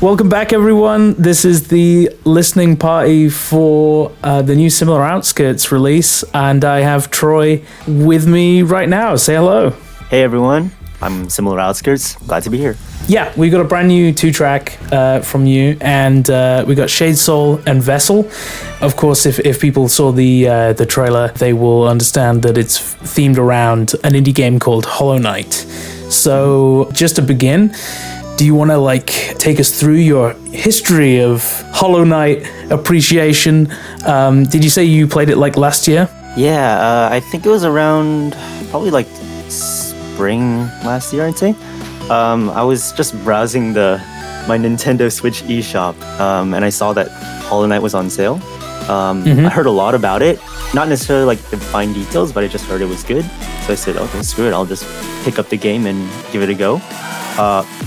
Welcome back, everyone. This is the listening party for the new Similar Outskirts release, and I have Troy with me right now. Say hello. Hey, everyone. I'm Similar Outskirts. Glad to be here. Yeah, we got a brand new 2-track from you, and we got Shade Soul and Vessel. Of course, if people saw the trailer, they will understand that it's themed around an indie game called Hollow Knight. So, just to begin, do you want to take us through your history of Hollow Knight appreciation? Did you say you played it last year? Yeah, I think it was around probably spring last year, I'd say. I was just browsing my Nintendo Switch eShop, and I saw that Hollow Knight was on sale. I heard a lot about it, not necessarily the fine details, but I just heard it was good. So I said, okay, screw it, I'll just pick up the game and give it a go.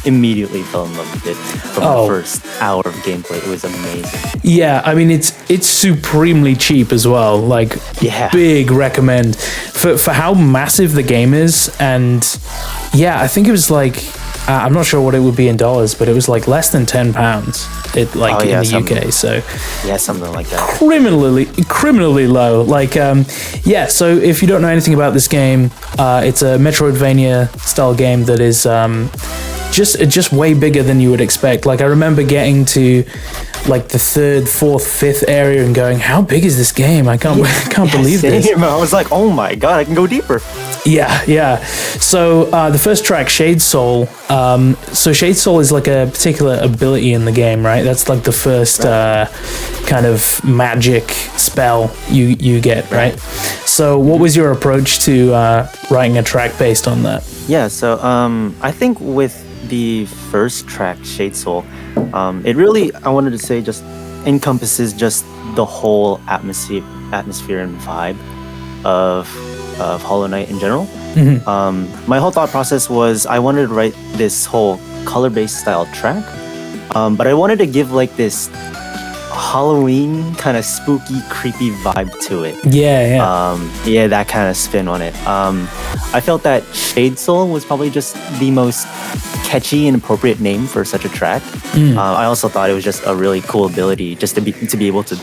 Immediately fell in love with it from the first hour of gameplay. It was amazing. Yeah, I mean it's supremely cheap as well. Big recommend for how massive the game is. And yeah, I think it was I'm not sure what it would be in dollars, but it was less than £10. In the UK. So yeah, something like that. Criminally low. So if you don't know anything about this game, it's a Metroidvania style game that is just way bigger than you would expect. I remember getting to the third, fourth, fifth area and going, how big is this game? I can't believe this. I was like, oh my god, I can go deeper. Yeah. So the first track, Shade Soul. So Shade Soul is a particular ability in the game, right? That's the first kind of magic spell you get, right? So what was your approach to writing a track based on that? Yeah, so I think with the first track, Shade Soul, it really, I wanted to say, just encompasses just the whole atmosphere and vibe of Hollow Knight in general. My whole thought process was I wanted to write this whole color-based style track, but I wanted to give this Halloween kind of spooky, creepy vibe to it. Yeah. That kind of spin on it. I felt that Shade Soul was probably just the most catchy and appropriate name for such a track. I also thought it was just a really cool ability just to be able to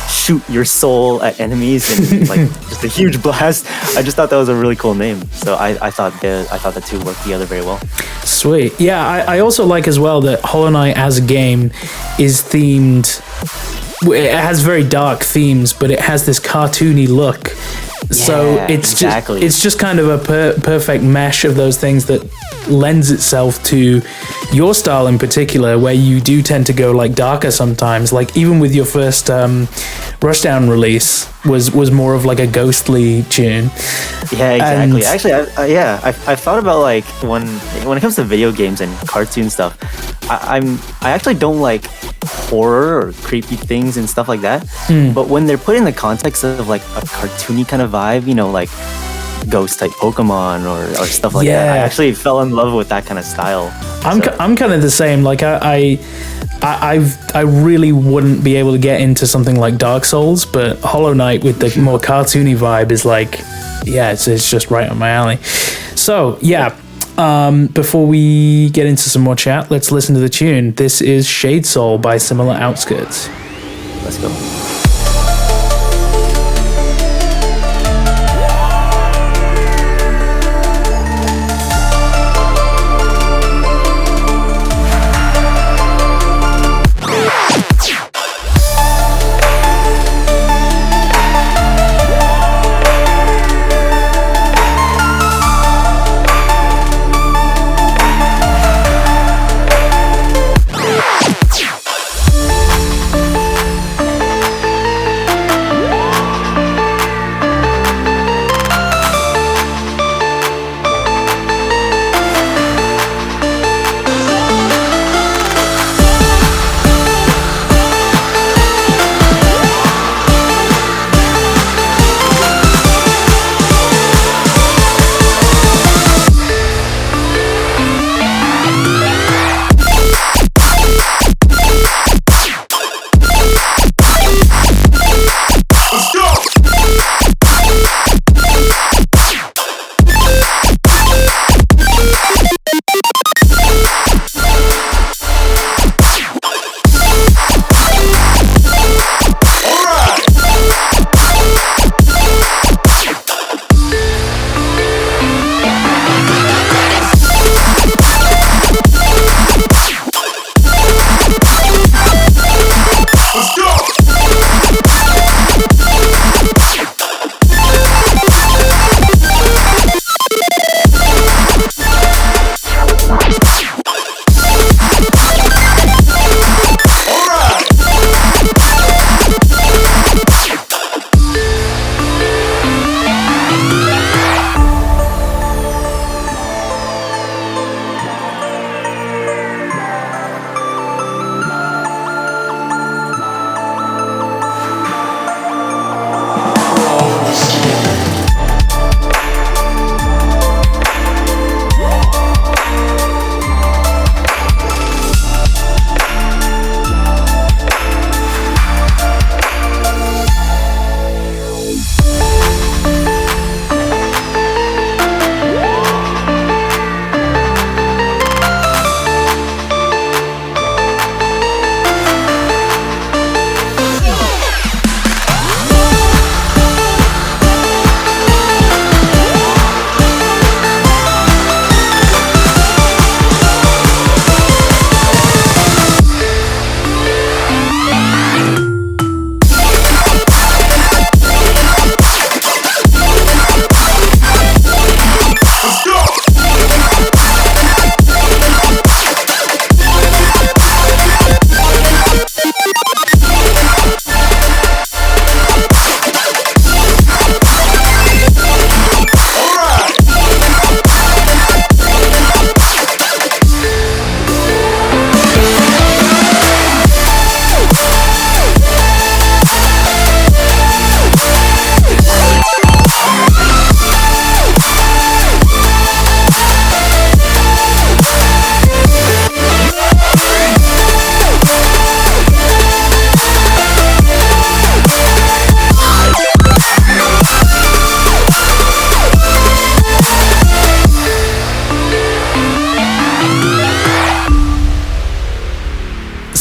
shoot your soul at enemies and just a huge blast. I just thought that was a really cool name. So I thought the two worked together very well. Sweet. Yeah, I also like as well that Hollow Knight as a game is themed. It has very dark themes, but it has this cartoony look. So it's just kind of a perfect mesh of those things that lends itself to your style in particular, where you do tend to go darker sometimes. Even with your first Rushdown release was more of a ghostly tune. Yeah, exactly. Actually, I've thought about when it comes to video games and cartoon stuff, I actually don't like horror or creepy things and stuff like that. But when they're put in the context of a cartoony kind of vibe, ghost type Pokemon or stuff like that, I actually fell in love with that kind of style. I'm kind of the same. I really wouldn't be able to get into something like Dark Souls, but Hollow Knight with the more cartoony vibe is it's just right on my alley. So yeah. Before we get into some more chat, let's listen to the tune. This is Shade Soul by Similar Outskirts. Let's go.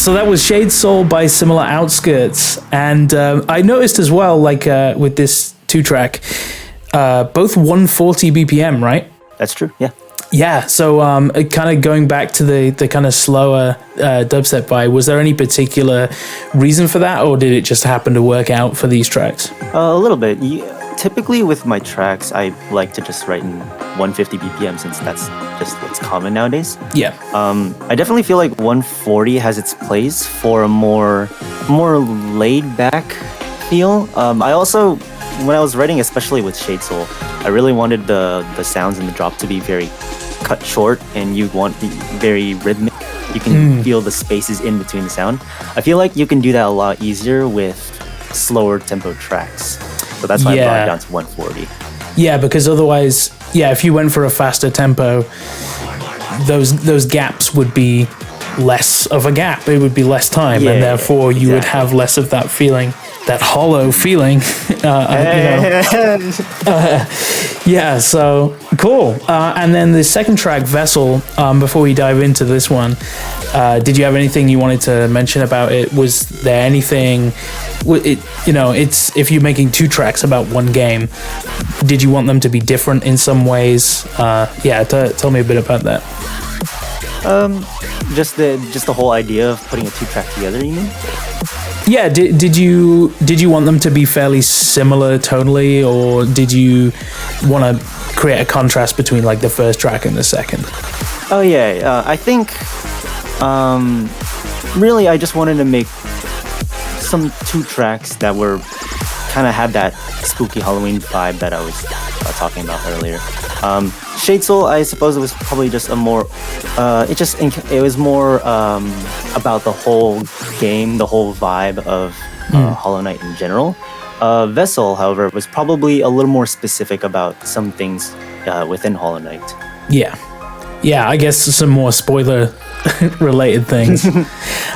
So that was Shade Soul by Similar Outskirts, and I noticed as well, like with this 2-track, both 140 BPM, right? That's true. Yeah. Yeah. So kind of going back to the kind of slower dubstep vibe, was there any particular reason for that, or did it just happen to work out for these tracks? A little bit. Typically with my tracks, I like to just write in 150 BPM since that's just what's common nowadays. Yeah. I definitely feel like 140 has its place for a more laid back feel. I also, when I was writing, especially with Shade Soul, I really wanted the sounds in the drop to be very cut short, and you want the very rhythmic. You can feel the spaces in between the sound. I feel like you can do that a lot easier with slower tempo tracks. So that's why I brought it down to 140. Yeah, because otherwise, if you went for a faster tempo, those gaps would be less of a gap. It would be less time, and therefore you would have less of that feeling, that hollow feeling. Yeah, so cool. And then the second track, Vessel. Before we dive into this one, did you have anything you wanted to mention about it? Was there anything? It's if you're making 2 tracks about one game, did you want them to be different in some ways? Tell me a bit about that. Just the whole idea of putting a 2-track together, you mean? Yeah, did you want them to be fairly similar tonally, or did you want to create a contrast between like the first track and the second? Oh yeah, I think really I just wanted to make some 2 tracks that were kind of had that spooky Halloween vibe that I was talking about earlier. Shade Soul, I suppose it was probably just a more it was more about the whole game, the whole vibe of Hollow Knight in general. Vessel, however, was probably a little more specific about some things within Hollow Knight. Yeah, I guess some more spoiler related things.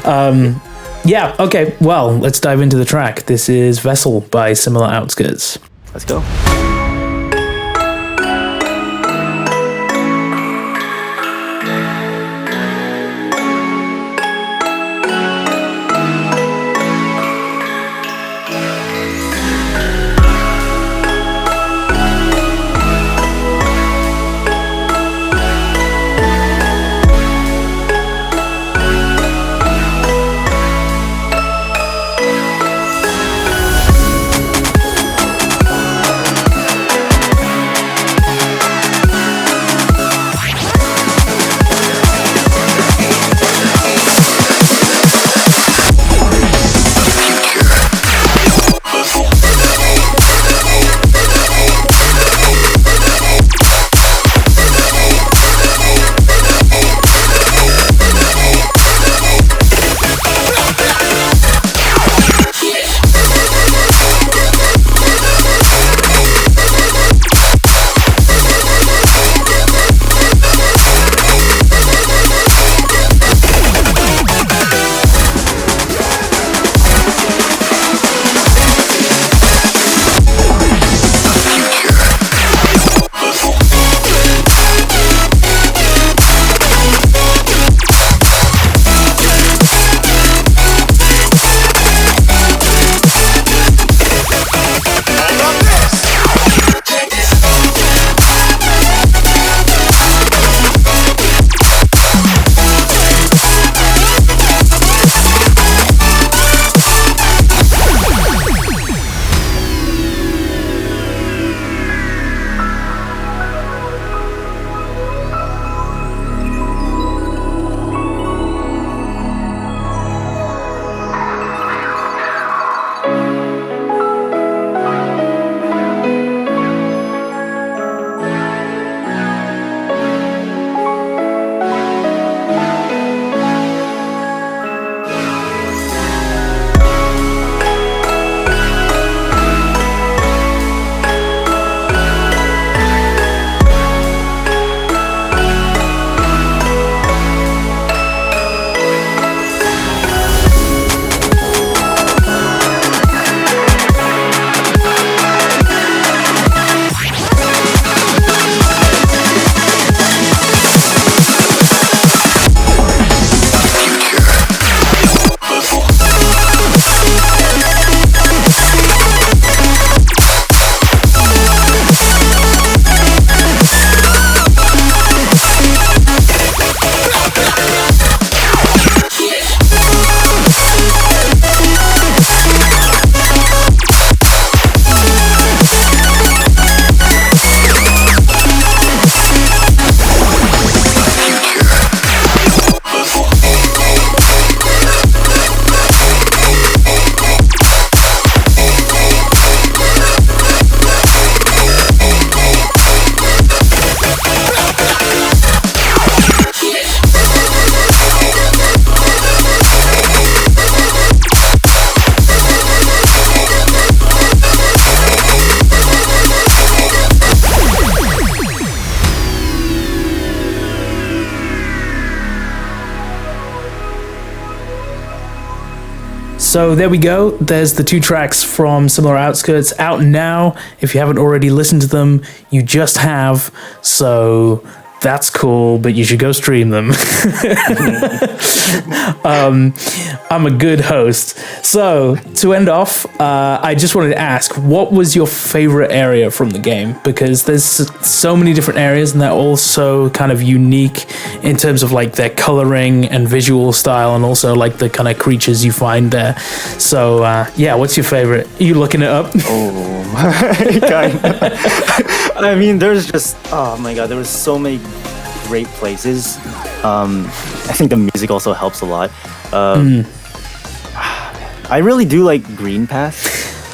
Okay, well, let's dive into the track. This is Vessel by Similar Outskirts. Let's go. So there we go. There's the 2 tracks from Similar Outskirts out now. If you haven't already listened to them, you just have. So that's cool, but you should go stream them. I'm a good host. So to end off, I just wanted to ask, what was your favorite area from the game? Because there's so many different areas and they're all so kind of unique in terms of like their coloring and visual style, and also like the kind of creatures you find there. So yeah, what's your favorite? Are you looking it up? Oh my god. I mean, there's just, oh my god, there was so many great places. I think the music also helps a lot. I really do like Green Path.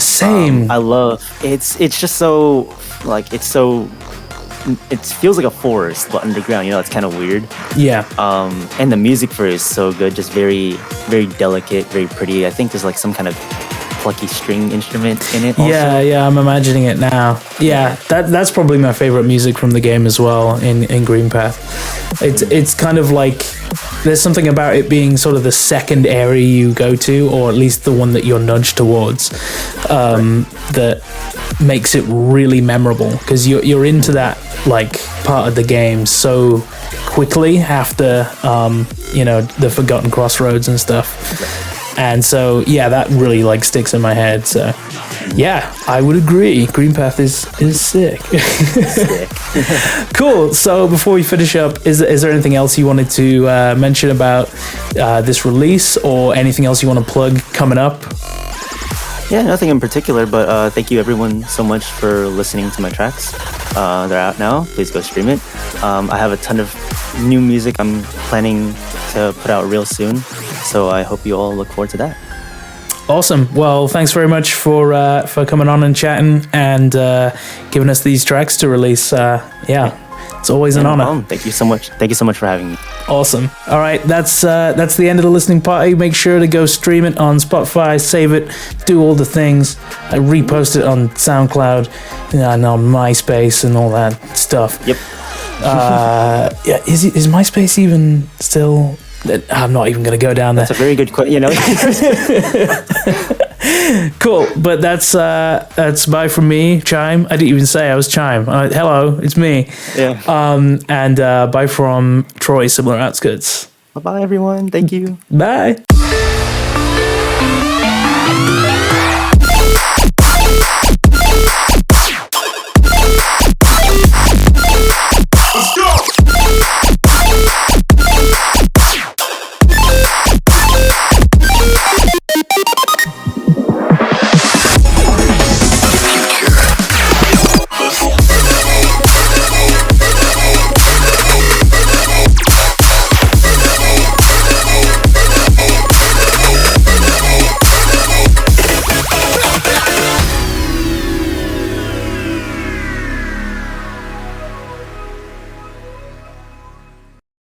Same. I love it's just so like it feels like a forest but underground, you know. It's kind of weird. Yeah. And the music for it is so good, just very, very delicate, very pretty. I think there's like some kind of plucky string instrument in it also. Yeah, I'm imagining it now. Yeah, that's probably my favorite music from the game as well in Green Path. It's kind of like there's something about it being sort of the second area you go to, or at least the one that you're nudged towards, that makes it really memorable, because you're into that like part of the game so quickly after the Forgotten Crossroads and stuff. And so, yeah, that really like sticks in my head. So, yeah, I would agree. Green Path is sick. Sick. Cool. So before we finish up, is there anything else you wanted to mention about this release, or anything else you want to plug coming up? Yeah, nothing in particular, but thank you everyone so much for listening to my tracks. They're out now. Please go stream it. I have a ton of new music I'm planning to put out real soon, so I hope you all look forward to that. Awesome. Well, thanks very much for coming on and chatting and giving us these tracks to release. It's always an honor. Thank you so much. Thank you so much for having me. Awesome. All right, that's the end of the listening party. Make sure to go stream it on Spotify, save it, do all the things. I repost it on SoundCloud, and on MySpace and all that stuff. Yep. Yeah, is MySpace even still? I'm not even going to go down there. That's a very good question. Cool, but that's bye from me, Chime. I didn't even say I was Chime. Hello, it's me. Yeah. And bye from Troy, Similar Outskirts. Bye, everyone. Thank you. Bye.